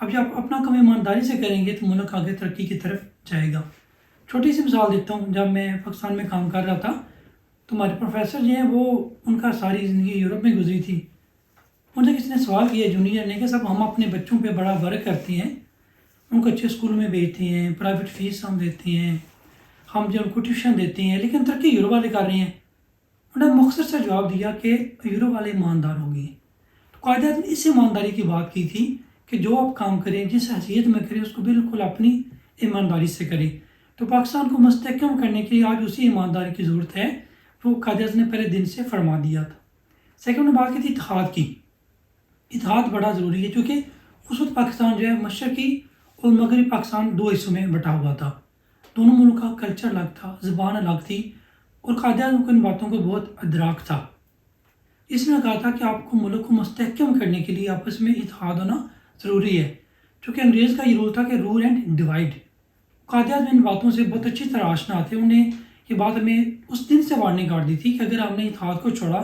اب جب اپنا کام ایمانداری سے کریں گے تو ملک آگے ترقی کی طرف جائے گا. چھوٹی سی مثال دیتا ہوں. جب میں پاکستان میں کام کر رہا تھا تو ہمارے پروفیسر جو ہیں وہ ان کا ساری زندگی یورپ میں گزری تھی. ان سے کسی نے سوال کیا جونیئر نے کہ صاحب ہم اپنے بچوں پہ بڑا ورک کرتے ہیں, ان کو اچھے اسکول میں بھیجتے ہیں, پرائیویٹ فیس ہم دیتے ہیں, ہم جو ان کو ٹیوشن دیتے ہیں, لیکن ترقی یورپ والے کر رہے ہیں. انہوں نے مختصر سے جواب دیا کہ یورپ والے ایماندار ہوں گے. تو قائد اعظم نے اس ایمانداری کی بات کی تھی کہ جو آپ کام کریں جس حیثیت میں کریں اس کو بالکل اپنی ایمانداری سے کریں. تو پاکستان کو مستحکم کرنے کے لیے آج اسی ایمانداری کی ضرورت ہے. وہ قائد اعظم نے پہلے دن سے فرما دیا تھا. سیکنڈ نے بات کی تھی اتحاد کی. اتحاد بڑا ضروری ہے کیونکہ اس وقت پاکستان جو ہے مشرقی اور مغربی پاکستان دو حصوں میں بٹا ہوا تھا. دونوں ملک کا کلچر الگ تھا, زبان الگ تھی, اور قائد اعظم کو ان باتوں کو بہت ادراک تھا. اس نے کہا تھا کہ آپ کو ملک کو مستحکم کرنے کے لیے آپس میں اتحاد ہونا ضروری ہے. چونکہ انگریز کا یہ رول تھا کہ role and divide. Quaid Azam ان باتوں سے بہت اچھی طرح آشنا تھے. انہیں یہ بات ہمیں اس دن سے وارننگ کر دی تھی کہ اگر ہم نے اتحاد کو چھوڑا,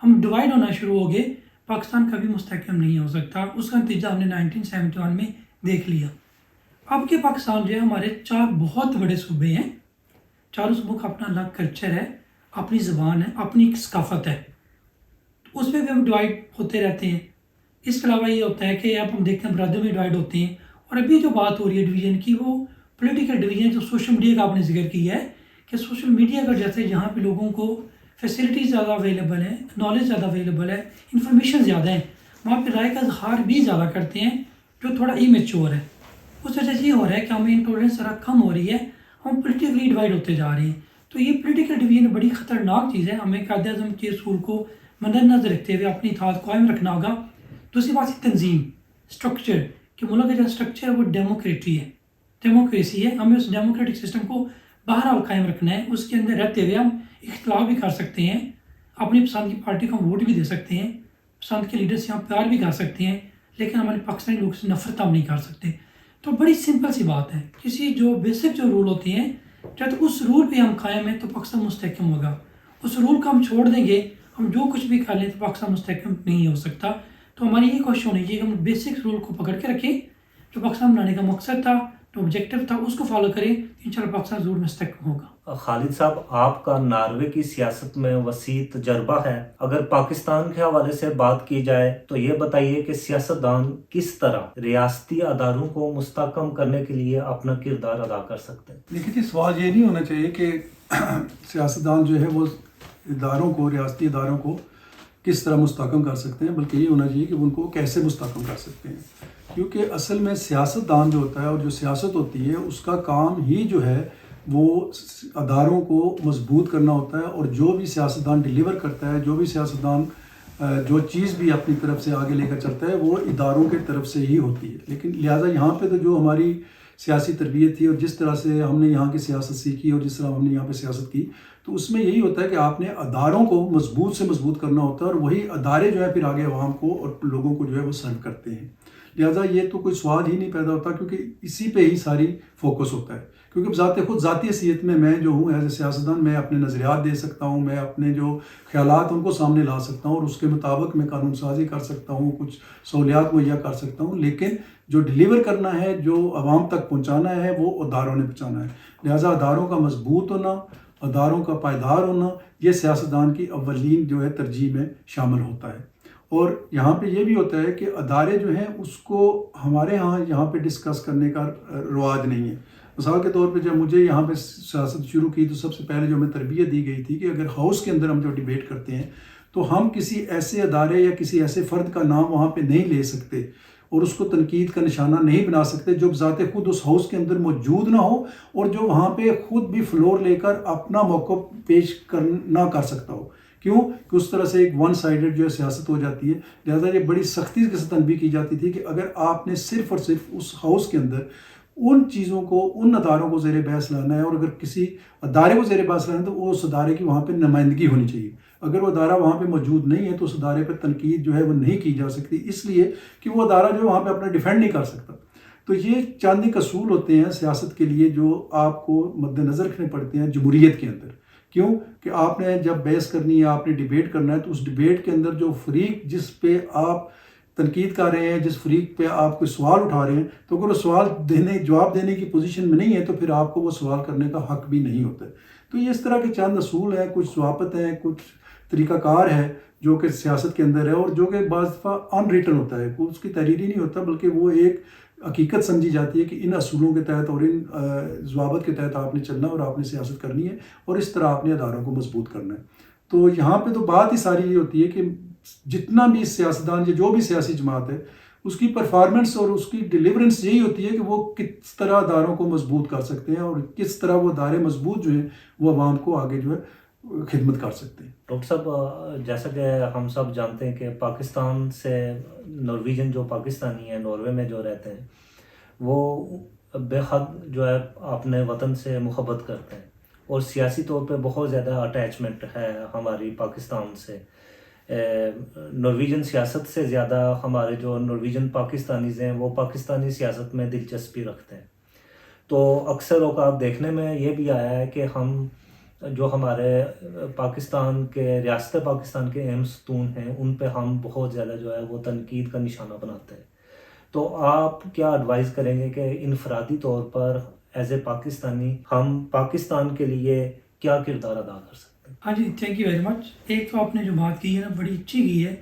ہم ڈیوائڈ ہونا شروع ہو گئے, پاکستان کبھی مستحکم نہیں ہو سکتا. اس کا نتیجہ ہم نے 1971 میں دیکھ لیا. اب کے پاکستان جو ہے ہمارے 4 بہت بڑے صوبے ہیں. چاروں صوبوں کا اپنا الگ کلچر ہے, اپنی زبان ہے, اپنی ایک ثقافت ہے. اس پہ بھی ہم ڈیوائڈ ہوتے رہتے ہیں. اس کے علاوہ یہ ہوتا ہے کہ اب ہم دیکھتے ہیں برادری میں ڈیوائڈ ہوتے ہیں. اور ابھی جو بات ہو رہی ہے ڈویژن کی, وہ پولیٹیکل ڈویژن جو سوشل میڈیا کا آپ نے ذکر کیا ہے کہ سوشل میڈیا کا جیسے جہاں پہ لوگوں کو فیسلٹیز زیادہ اویلیبل ہیں, نالج زیادہ اویلیبل ہے, انفارمیشن زیادہ ہیں, وہاں پہ رائے کا اظہار بھی زیادہ کرتے ہیں جو تھوڑا ایمیچور ہے. اس وجہ سے یہ ہو رہا ہے کہ ہمیں انٹالرنس ذرا کم ہو رہی ہے, ہم پولیٹیکلی ڈیوائڈ ہوتے جا رہے ہیں. تو یہ پولیٹیکل ڈویژن بڑی خطرناک چیز ہے. ہمیں قائد اعظم کے اصول کو مد نظر رکھتے ہوئے اپنی اتحاد قائم رکھنا ہوگا. دوسری بات ہے تنظیم, اسٹرکچر, کہ ملک کا جو اسٹرکچر ہے وہ ڈیموکریسی ہے. ہمیں اس ڈیموکریٹک سسٹم کو بہرحال قائم رکھنا ہے. اس کے اندر رہتے ہوئے ہم اختلاف بھی کر سکتے ہیں, اپنی پسند کی پارٹی کو ہم ووٹ بھی دے سکتے ہیں, پسند کے لیڈر سے ہم پیار بھی کر سکتے ہیں, لیکن ہمارے پاکستانی لوگ سے نفرت ہم نہیں کر سکتے. تو بڑی سمپل سی بات ہے, کسی جو بیسک جو رول ہوتے ہیں جب اس رول پہ ہم قائم ہیں تو پاکستان مستحکم ہوگا. اس رول کو ہم چھوڑ دیں گے, ہم جو کچھ بھی کر لیں تو پاکستان مستحکم نہیں ہو سکتا. تو ہماری یہ کوشش ہونی چاہیے کہ ہم بیسک رول کو پکڑ کے رکھیں. جو پاکستان بنانے کا مقصد تھا, جو آبجیکٹو تھا, اس کو فالو کریں. انشاءاللہ پاکستان ضرور مستحکم ہوگا. خالد صاحب, آپ کا ناروے کی سیاست میں وسیع تجربہ ہے. اگر پاکستان کے حوالے سے بات کی جائے تو یہ بتائیے کہ سیاستدان کس طرح ریاستی اداروں کو مستحکم کرنے کے لیے اپنا کردار ادا کر سکتے ہیں؟ دیکھیے جی, سوال یہ نہیں ہونا چاہیے کہ سیاستدان جو ہے وہ اداروں کو, ریاستی اداروں کو کس طرح مستحکم کر سکتے ہیں, بلکہ یہ ہونا چاہیے کہ ان کو کیسے مستحکم کر سکتے ہیں. کیونکہ اصل میں سیاستدان جو ہوتا ہے اور جو سیاست ہوتی ہے اس کا کام ہی جو ہے وہ اداروں کو مضبوط کرنا ہوتا ہے. اور جو بھی سیاستدان ڈیلیور کرتا ہے, جو بھی سیاستدان جو چیز بھی اپنی طرف سے آگے لے کر چلتا ہے وہ اداروں کی طرف سے ہی ہوتی ہے. لیکن لہٰذا یہاں پہ تو جو ہماری سیاسی تربیت تھی اور جس طرح سے ہم نے یہاں کی سیاست سیکھی اور جس طرح ہم نے یہاں پہ سیاست کی, تو اس میں یہی ہوتا ہے کہ آپ نے اداروں کو مضبوط سے مضبوط کرنا ہوتا ہے, اور وہی ادارے جو ہے پھر آگے عوام کو اور لوگوں کو جو ہے وہ سرو کرتے ہیں. لہٰذا یہ تو کوئی سوال ہی نہیں پیدا ہوتا, کیونکہ اسی پہ ہی ساری فوکس ہوتا ہے. کیونکہ خود ذاتی حیثیت میں جو ہوں ایز اے سیاستدان, میں اپنے نظریات دے سکتا ہوں, میں اپنے جو خیالات ان کو سامنے لا سکتا ہوں اور اس کے مطابق میں قانون سازی کر سکتا ہوں, کچھ سہولیات مہیا کر سکتا ہوں, لیکن جو ڈیلیور کرنا ہے, جو عوام تک پہنچانا ہے, وہ اداروں نے پہنچانا ہے. لہٰذا اداروں کا مضبوط ہونا, اداروں کا پائیدار ہونا, یہ سیاستدان کی اولین جو ہے ترجیح میں شامل ہوتا ہے. اور یہاں پہ یہ بھی ہوتا ہے کہ ادارے جو ہیں اس کو ہمارے یہاں پہ ڈسکس کرنے کا رواج نہیں ہے. مثال کے طور پہ جب مجھے یہاں پہ سیاست شروع کی تو سب سے پہلے جو ہمیں تربیت دی گئی تھی کہ اگر ہاؤس کے اندر ہم جو ڈیبیٹ کرتے ہیں تو ہم کسی ایسے ادارے یا کسی ایسے فرد کا نام وہاں پہ نہیں لے سکتے اور اس کو تنقید کا نشانہ نہیں بنا سکتے جو بذات خود اس ہاؤس کے اندر موجود نہ ہو اور جو وہاں پہ خود بھی فلور لے کر اپنا موقف پیش نہ کر سکتا ہو. کیوں کہ اس طرح سے ایک ون سائیڈڈ جو ہے سیاست ہو جاتی ہے. لہٰذا یہ بڑی سختی کے ساتھ تنبیہ کی جاتی تھی کہ اگر آپ نے صرف اور صرف اس ہاؤس کے اندر ان چیزوں کو, ان اداروں کو زیر بحث لانا ہے, اور اگر کسی ادارے کو زیر بحث لانا ہے تو اس ادارے کی وہاں پہ نمائندگی ہونی چاہیے. اگر وہ ادارہ وہاں پہ موجود نہیں ہے تو اس ادارے پہ تنقید جو ہے وہ نہیں کی جا سکتی, اس لیے کہ وہ ادارہ جو ہے وہاں پہ اپنا ڈیفینڈ نہیں کر سکتا. تو یہ چند ایک اصول ہوتے ہیں سیاست کے لیے جو آپ کو مد نظر رکھنے پڑتے ہیں جمہوریت کے اندر. کیوں کہ آپ نے جب بحث کرنی ہے, آپ نے ڈیبیٹ کرنا ہے, تو اس ڈیبیٹ کے اندر جو فریق جس پہ آپ تنقید کر رہے ہیں، جس فریق پہ آپ کوئی سوال اٹھا رہے ہیں، تو اگر وہ جواب دینے کی پوزیشن میں نہیں ہے تو پھر آپ کو وہ سوال کرنے کا حق بھی نہیں ہوتا ہے۔ تو یہ اس طرح کے چند اصول ہیں، کچھ ضوابط ہیں، کچھ طریقہ کار ہے جو کہ سیاست کے اندر ہے، اور جو کہ بعض دفعہ ان ریٹن ہوتا ہے، کوئی اس کی تحریری نہیں ہوتا، بلکہ وہ ایک حقیقت سمجھی جاتی ہے کہ ان اصولوں کے تحت اور ان ضوابط کے تحت آپ نے چلنا اور آپ نے سیاست کرنی ہے، اور اس طرح آپ نے اداروں کو مضبوط کرنا ہے۔ تو یہاں پہ تو بات ہی ساری یہ ہوتی ہے کہ جتنا بھی سیاستدان یا جو بھی سیاسی جماعت ہے، اس کی پرفارمنس اور اس کی ڈیلیورنس یہی ہوتی ہے کہ وہ کس طرح اداروں کو مضبوط کر سکتے ہیں، اور کس طرح وہ ادارے مضبوط جو ہیں وہ عوام کو آگے جو ہے خدمت کر سکتے ہیں۔ ڈاکٹر صاحب، جیسا کہ ہم سب جانتے ہیں کہ پاکستان سے نارویجن جو پاکستانی ہیں، ناروے میں جو رہتے ہیں، وہ بے حد جو ہے اپنے وطن سے محبت کرتے ہیں، اور سیاسی طور پہ بہت زیادہ اٹیچمنٹ ہے ہماری پاکستان سے۔ نارویجن سیاست سے زیادہ ہمارے جو نارویجن پاکستانیز ہیں وہ پاکستانی سیاست میں دلچسپی رکھتے ہیں۔ تو اکثر اوقات دیکھنے میں یہ بھی آیا ہے کہ ہم جو ہمارے پاکستان کے ریاست پاکستان کے اہم ستون ہیں ان پہ ہم بہت زیادہ جو ہے وہ تنقید کا نشانہ بناتے ہیں۔ تو آپ کیا ایڈوائز کریں گے کہ انفرادی طور پر ایز اے پاکستانی ہم پاکستان کے لیے کیا کردار ادا کر سکتے ہیں؟ ہاں جی، تھینک یو ویری مچ۔ ایک تو آپ نے جو بات کی ہے نا، بڑی اچھی کی ہے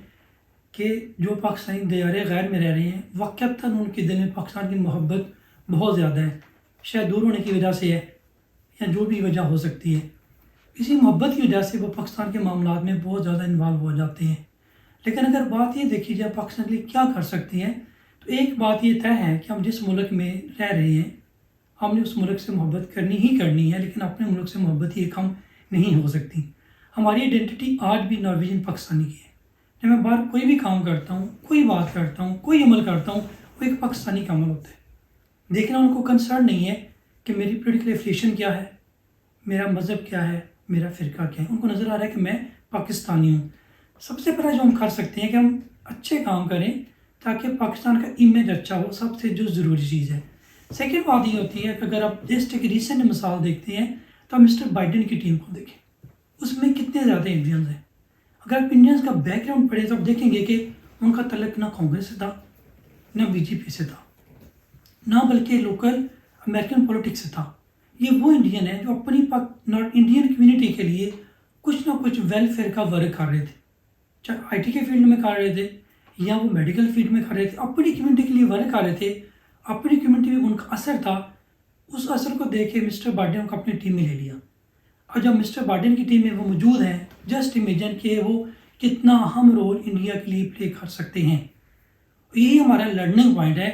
کہ جو پاکستانی دیار غیر میں رہ رہے ہیں، واقعتاً ان کے دل میں پاکستان کی محبت بہت زیادہ ہے، شاید دور ہونے کی وجہ سے ہے یا جو بھی وجہ ہو سکتی ہے۔ اسی محبت کی وجہ سے وہ پاکستان کے معاملات میں بہت زیادہ انوالو ہو جاتے ہیں۔ لیکن اگر بات یہ دیکھی جائے پاکستان کے لیے کیا کر سکتے ہیں، تو ایک بات یہ طے ہے کہ ہم جس ملک میں رہ رہے ہیں ہم نے اس ملک سے محبت کرنی ہی کرنی ہے، لیکن اپنے ملک سے محبت یہ کم نہیں ہو سکتی۔ ہماری آئیڈینٹی آج بھی نارویجن پاکستانی کی ہے۔ جب میں باہر کوئی بھی کام کرتا ہوں، کوئی بات کرتا ہوں، کوئی عمل کرتا ہوں، وہ ایک پاکستانی کا عمل ہوتا ہے۔ دیکھنا ان کو کنسرن نہیں ہے کہ میری پولیٹیکل ایفیلیشن کیا ہے، میرا مذہب کیا ہے، میرا فرقہ کیا ہے، ان کو نظر آ رہا ہے کہ میں پاکستانی ہوں۔ سب سے پہلا جو ہم کر سکتے ہیں کہ ہم اچھے کام کریں تاکہ پاکستان کا امیج اچھا ہو، سب سے جو ضروری چیز ہے۔ سیکنڈ بات یہ ہوتی ہے کہ اگر آپ جسٹ ایک ریسنٹ مثال دیکھتے ہیں تو آپ مسٹر بائیڈن کی ٹیم کو دیکھیں، اس میں کتنے زیادہ انڈینز ہیں۔ اگر آپ انڈینز کا بیک گراؤنڈ پڑھیں تو آپ دیکھیں گے کہ ان کا تعلق نہ کانگریس سے تھا، نہ بی جے پی سے تھا، نہ بلکہ لوکل امریکن پولیٹکس سے تھا۔ یہ وہ انڈین ہیں جو اپنی انڈین کمیونٹی کے لیے کچھ نہ کچھ ویلفیئر کا ورک کر رہے تھے، چاہے آئی ٹی کے فیلڈ میں کر رہے تھے یا وہ میڈیکل فیلڈ میں کر رہے تھے، اپنی کمیونٹی کے لیے ورک کر رہے تھے۔ اپنی کمیونٹی میں ان کا اثر تھا، اس اثر کو دیکھ کے مسٹر بائیڈن کو اپنی ٹیم میں لے لیا۔ اور جب مسٹر بائیڈن کی ٹیم میں وہ موجود ہیں، جسٹ امیجن کہ وہ کتنا اہم رول انڈیا کے لیے پلے کر سکتے ہیں۔ یہی ہمارا لرننگ پوائنٹ ہے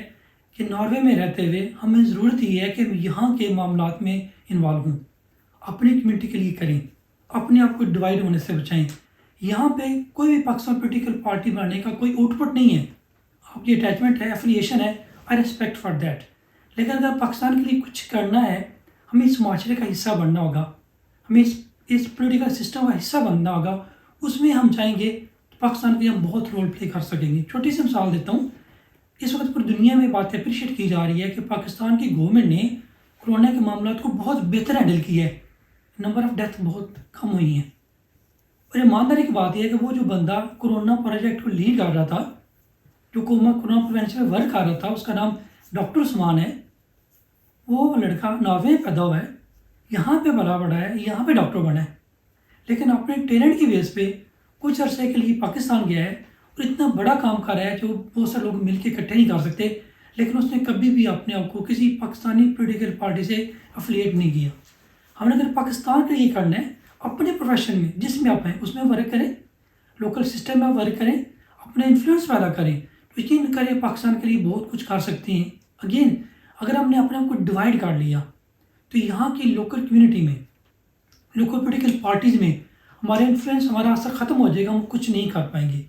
کہ ناروے میں رہتے ہوئے ہمیں ضرورت یہ ہے کہ یہاں کے معاملات میں انوالو ہوں، اپنی کمیونٹی کے لیے کریں، اپنے آپ کو ڈیوائڈ ہونے سے بچائیں۔ یہاں پہ کوئی بھی پاکستان پولیٹیکل پارٹی بنانے کا کوئی آؤٹ پٹ نہیں ہے، آپ کی اٹیچمنٹ ہے، ایفیلیشن ہے، آئی ریسپیکٹ فار دیٹ۔ لیکن اگر پاکستان کے لیے کچھ کرنا ہے، ہمیں اس معاشرے کا حصہ بننا ہوگا، ہمیں اس پولیٹیکل سسٹم کا حصہ بننا ہوگا، اس میں ہم چاہیں گے تو پاکستان کے لیے ہم بہت رول پلے کر سکیں گے۔ چھوٹی سی مثال دیتا ہوں، اس وقت پوری دنیا میں بات اپریشیٹ کی جا رہی ہے کہ پاکستان کی گورنمنٹ نے کورونا کے معاملات کو بہت بہتر ہینڈل کیا ہے، نمبر آف ڈیتھ بہت کم ہوئی ہیں۔ اور ایمانداری کی بات یہ ہے کہ وہ جو بندہ کورونا پروجیکٹ کو لیڈ کر رہا تھا، جو کورونا پریونشن میں ورک کر رہا تھا، اس کا نام ڈاکٹر عثمان ہے، وہ لڑکا ناروے میں پیدا ہوا ہے، یہاں پہ بڑا بڑا ہے، یہاں پہ ڈاکٹر بنا ہے، لیکن اپنے ٹیلنٹ کی بیس پہ کچھ عرصے کے لیے پاکستان گیا ہے اور اتنا بڑا کام کر رہا ہے جو بہت سے لوگ مل کے اکٹھے نہیں کر سکتے، لیکن اس نے کبھی بھی اپنے آپ کو کسی پاکستانی پولیٹیکل پارٹی سے افیلیٹ نہیں کیا۔ ہم نے اگر پاکستان کے لیے کرنا ہے، اپنے پروفیشن میں جس میں آپ ہیں اس میں ورک کریں، لوکل سسٹم میں ورک کریں، اپنے انفلوئنس پیدا کریں، تو یقین کریں پاکستان کے لیے بہت کچھ کر سکتے ہیں۔ اگین اگر ہم نے اپنے آپ کو ڈیوائڈ کر لیا تو یہاں کی لوکل کمیونٹی میں، لوکل پولیٹیکل پارٹیز میں ہمارا انفلوئنس، ہمارا اثر ختم ہو جائے گا، ہم کچھ نہیں کر پائیں گے۔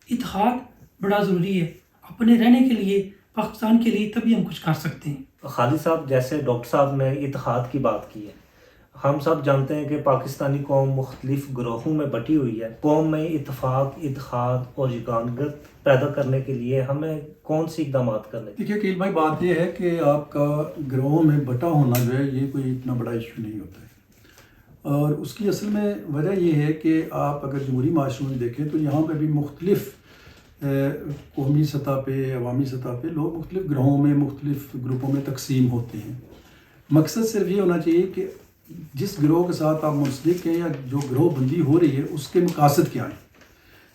اتحاد بڑا ضروری ہے اپنے رہنے کے لیے، پاکستان کے لیے، تبھی ہم کچھ کر سکتے ہیں۔ خالد صاحب، جیسے ڈاکٹر صاحب نے اتحاد کی بات کی ہے، ہم سب جانتے ہیں کہ پاکستانی قوم مختلف گروہوں میں بٹی ہوئی ہے۔ قوم میں اتفاق، اتحاد اور یگانگت پیدا کرنے کے لیے ہمیں کون سی اقدامات کرنے چاہیے؟ دیکھیے کیل بھائی، بات یہ ہے کہ آپ کا گروہوں میں بٹا ہونا جو ہے یہ کوئی اتنا بڑا ایشو نہیں ہوتا ہے، اور اس کی اصل میں وجہ یہ ہے کہ آپ اگر جمہوری معاشروں میں دیکھیں تو یہاں پہ بھی مختلف قومی سطح پہ عوامی سطح پہ لوگ مختلف گروہوں میں مختلف گروپوں میں تقسیم ہوتے ہیں. مقصد صرف یہ ہونا چاہیے کہ جس گروہ کے ساتھ آپ منسلک ہیں یا جو گروہ بندی ہو رہی ہے اس کے مقاصد کیا ہیں.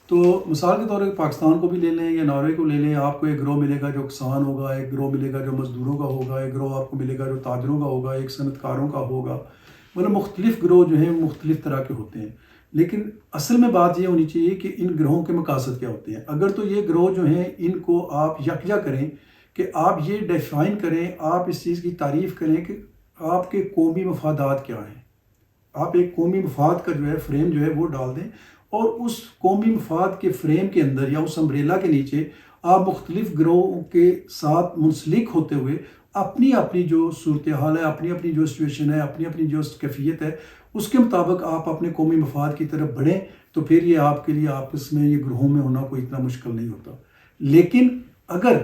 تو مثال کے طور پر پاکستان کو بھی لے لیں یا ناروے کو لے لیں, آپ کو ایک گروہ ملے گا جو کسان ہوگا, ایک گروہ ملے گا جو مزدوروں کا ہوگا, ایک گروہ آپ کو ملے گا جو تاجروں کا ہوگا, ایک صنعت کاروں کا ہوگا. مطلب مختلف گروہ جو ہیں مختلف طرح کے ہوتے ہیں. لیکن اصل میں بات یہ ہونی چاہیے کہ ان گروہوں کے مقاصد کیا ہوتے ہیں. اگر تو یہ گروہ جو ہیں ان کو آپ یکجا کریں کہ آپ یہ ڈیفائن کریں, آپ اس چیز کی تعریف کریں کہ آپ کے قومی مفادات کیا ہیں. آپ ایک قومی مفاد کا جو ہے فریم جو ہے وہ ڈال دیں, اور اس قومی مفاد کے فریم کے اندر یا اس امبریلا کے نیچے آپ مختلف گروہوں کے ساتھ منسلک ہوتے ہوئے اپنی اپنی جو صورتحال ہے, اپنی اپنی جو سچویشن ہے, اپنی اپنی جو کیفیت ہے, اس کے مطابق آپ اپنے قومی مفاد کی طرف بڑھیں. تو پھر یہ آپ کے لیے آپس میں یہ گروہوں میں ہونا کوئی اتنا مشکل نہیں ہوتا. لیکن اگر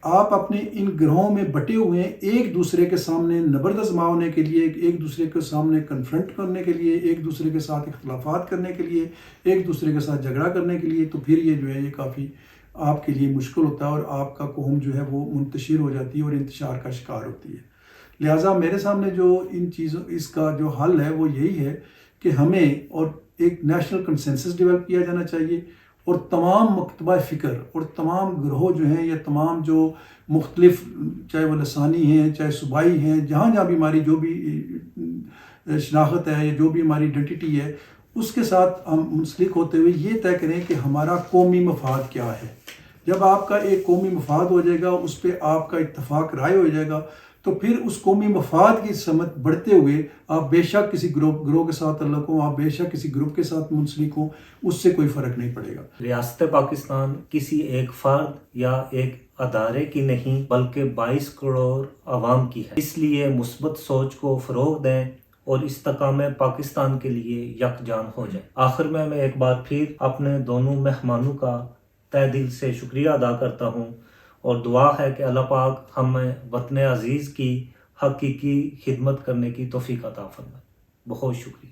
آپ اپنے ان گروہوں میں بٹے ہوئے ہیں ایک دوسرے کے سامنے نبرد آزما ہونے کے لیے, ایک دوسرے کے سامنے کنفرنٹ کرنے کے لیے, ایک دوسرے کے ساتھ اختلافات کرنے کے لیے, ایک دوسرے کے ساتھ جھگڑا کرنے کے لیے, تو پھر یہ جو ہے یہ کافی آپ کے لیے مشکل ہوتا ہے اور آپ کا قوم جو ہے وہ منتشر ہو جاتی ہے اور انتشار کا شکار ہوتی ہے. لہٰذا میرے سامنے جو ان چیزوں اس کا جو حل ہے وہ یہی ہے کہ ہمیں اور ایک نیشنل کنسنسس ڈیولپ کیا جانا چاہیے, اور تمام مکتبہ فکر اور تمام گروہ جو ہیں یا تمام جو مختلف چاہے وہ لسانی ہیں چاہے صوبائی ہیں, جہاں جہاں بھی ہماری جو بھی شناخت ہے یا جو بھی ہماری آئیڈینٹی ہے, اس کے ساتھ ہم منسلک ہوتے ہوئے یہ طے کریں کہ ہمارا قومی مفاد کیا ہے. جب آپ کا ایک قومی مفاد ہو جائے گا, اس پہ آپ کا اتفاق رائے ہو جائے گا, تو پھر اس قومی مفاد کی سمت بڑھتے ہوئے آپ بے شک کسی گروہ کے ساتھ تعلق ہوں, آپ بے شک کسی گروپ کے ساتھ منسلک ہوں, اس سے کوئی فرق نہیں پڑے گا. ریاست پاکستان کسی ایک فرد یا ایک ادارے کی نہیں بلکہ 22 کروڑ عوام کی ہے. اس لیے مثبت سوچ کو فروغ دیں اور استحکام پاکستان کے لیے یکجان ہو جائیں. آخر میں ایک بار پھر اپنے دونوں مہمانوں کا تہ دل سے شکریہ ادا کرتا ہوں, اور دعا ہے کہ اللہ پاک ہمیں وطن عزیز کی حقیقی خدمت کرنے کی توفیق عطا فرمائے. بہت شکریہ.